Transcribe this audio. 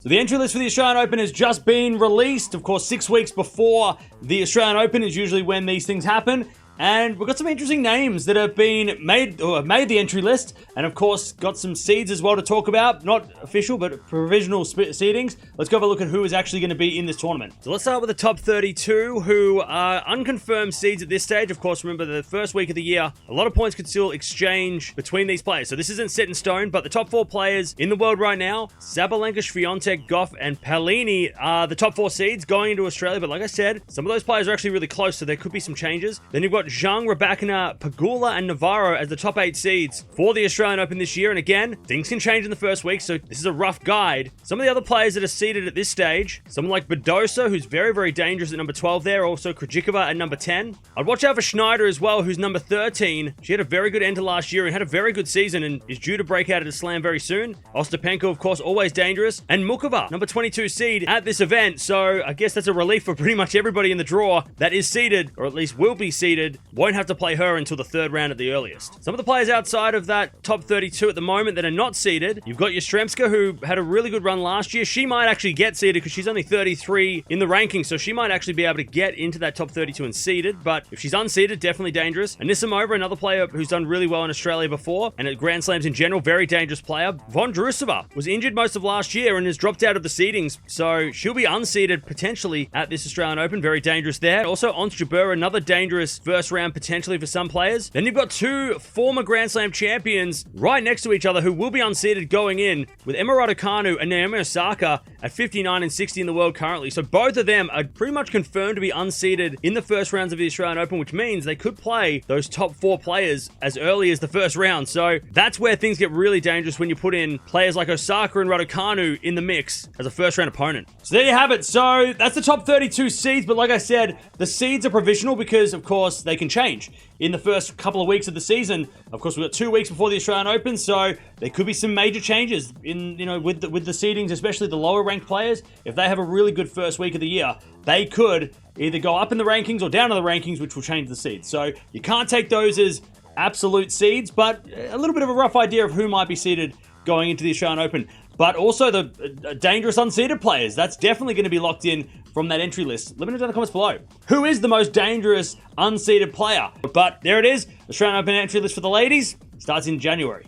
So the entry list for the Australian Open has just been released. Of course, 6 weeks before the Australian Open is usually when these things happen. And we've got some interesting names that have been made or have made the entry list. And of course, got some seeds as well to talk about. Not official, but provisional seedings. Let's go have a look at who is actually going to be in this tournament. So let's start with the top 32 who are unconfirmed seeds at this stage. Of course, remember the first week of the year, a lot of points could still exchange between these players. So this isn't set in stone, but the top 4 players in the world right now, Sabalenka, Swiatek, Gauff, and Pellini are the top 4 seeds going into Australia. But like I said, some of those players are actually really close, so there could be some changes. Then you've got Zhang, Raducanu, Pegula, and Navarro as the top 8 seeds for the Australian Open this year. And again, things can change in the first week, so this is a rough guide. Some of the other players that are seeded at this stage, someone like Badosa, who's very, very dangerous at number 12 there. Also Krejcikova at number 10. I'd watch out for Schneider as well, who's number 13. She had a very good end to last year and had a very good season and is due to break out at a slam very soon. Ostapenko, of course, always dangerous. And Muchova, number 22 seed at this event. So I guess that's a relief for pretty much everybody in the draw that is seeded, or at least will be seeded. Won't have to play her until the 3rd round at the earliest. Some of the players outside of that top 32 at the moment that are not seeded, you've got Yastremska, who had a really good run last year. She might actually get seeded because she's only 33 in the rankings, so she might actually be able to get into that top 32 and seeded, but if she's unseeded, definitely dangerous. Anisimova, another player who's done really well in Australia before, and at Grand Slams in general, very dangerous player. Vondrousova was injured most of last year and has dropped out of the seedings, so she'll be unseeded potentially at this Australian Open. Very dangerous there. Also, Ons Jabeur, another dangerous first round potentially for some players. Then you've got 2 former Grand Slam champions right next to each other who will be unseeded going in, with Emma Raducanu and Naomi Osaka at 59 and 60 in the world currently. So both of them are pretty much confirmed to be unseeded in the first rounds of the Australian Open, which means they could play those top 4 players as early as the first round. So that's where things get really dangerous when you put in players like Osaka and Raducanu in the mix as a first round opponent. So there you have it. So that's the top 32 seeds. But like I said, the seeds are provisional because, of course, they can change in the first couple of weeks of the season. Of course, we've got 2 weeks before the Australian Open, so there could be some major changes in, with the seedings, especially the lower ranked players. If they have a really good first week of the year, they could either go up in the rankings or down in the rankings, which will change the seeds. So you can't take those as absolute seeds, but a little bit of a rough idea of who might be seeded going into the Australian Open. But also the dangerous unseeded players. That's definitely going to be locked in from that entry list. Let me know down in the comments below. Who is the most dangerous unseeded player? But there it is. Australian Open entry list for the ladies starts in January.